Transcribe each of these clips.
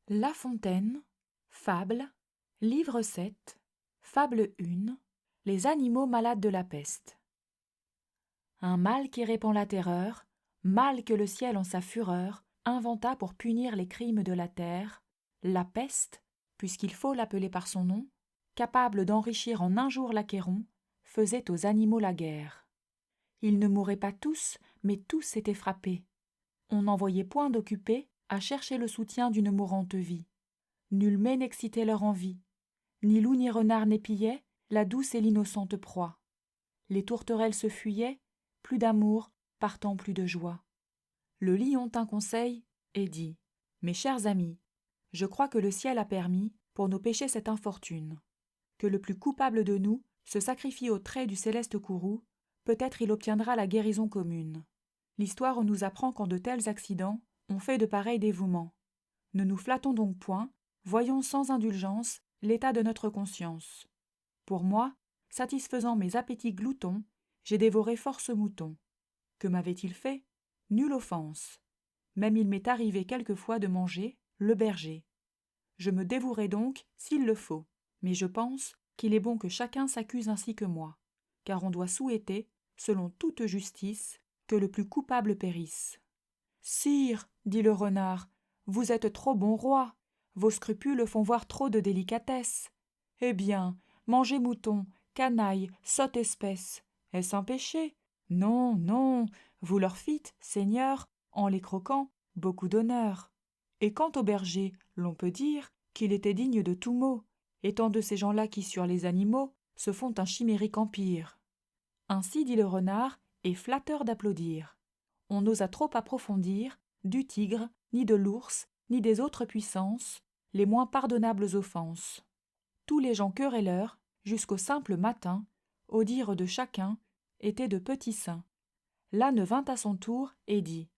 La Fontaine, Fable, Livre 7, Fable 1, Les animaux malades de la peste. Un mal qui répand la terreur, mal que le ciel en sa fureur inventa pour punir les crimes de la terre, la peste, puisqu'il faut l'appeler par son nom, capable d'enrichir en un jour l'Achéron, faisait aux animaux la guerre. Ils ne mouraient pas tous, mais tous étaient frappés. On n'en voyait point d'occupés à chercher le soutien d'une mourante vie. Nul mets n'excitait leur envie. Ni loup ni renard n'épillaient la douce et l'innocente proie. Les tourterelles se fuyaient, plus d'amour, partant plus de joie. Le lion tint conseil et dit : Mes chers amis, je crois que le ciel a permis, pour nos péchés cette infortune. Que le plus coupable de nous se sacrifie aux traits du céleste courroux, peut-être il obtiendra la guérison commune. L'histoire nous apprend qu'en de tels accidents, on fait de pareils dévouements. Ne nous flattons donc point, voyons sans indulgence l'état de notre conscience. Pour moi, satisfaisant mes appétits gloutons, j'ai dévoré force moutons. Que m'avait-il fait ? Nulle offense. Même il m'est arrivé quelquefois de manger le berger. Je me dévouerai donc s'il le faut, mais je pense qu'il est bon que chacun s'accuse ainsi que moi, car on doit souhaiter, selon toute justice, que le plus coupable périsse. « Sire, dit le renard, vous êtes trop bon roi, vos scrupules font voir trop de délicatesse. Eh bien, mangez mouton, canaille, sotte espèce, est-ce un péché ? Non, non, vous leur fîtes, seigneur, en les croquant, beaucoup d'honneur. Et quant au berger, l'on peut dire qu'il était digne de tout mot, étant de ces gens-là qui sur les animaux se font un chimérique empire. » Ainsi dit le renard, et flatteur d'applaudir. On n'osa trop approfondir, du tigre, ni de l'ours, ni des autres puissances, les moins pardonnables offenses. Tous les gens querelleurs, jusqu'au simple matin, au dire de chacun, étaient de petits saints. L'âne vint à son tour et dit :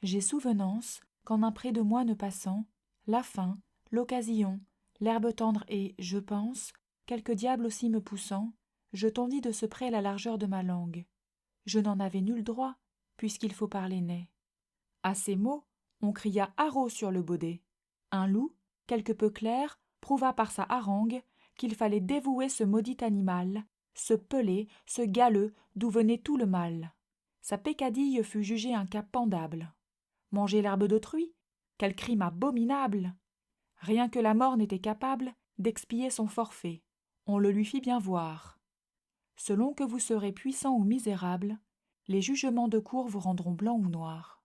J'ai souvenance qu'en un près de moi ne passant, la faim, l'occasion, l'herbe tendre et, je pense, quelque diable aussi me poussant, je tondis de ce près la largeur de ma langue. Je n'en avais nul droit, puisqu'il faut parler net. À ces mots, on cria haro sur le baudet. Un loup, quelque peu clair, prouva par sa harangue qu'il fallait dévouer ce maudit animal, ce pelé, ce galeux d'où venait tout le mal. Sa peccadille fut jugée un cas pendable. Manger l'herbe d'autrui ? Quel crime abominable ! Rien que la mort n'était capable d'expier son forfait. On le lui fit bien voir. Selon que vous serez puissant ou misérable, les jugements de cour vous rendront blanc ou noir.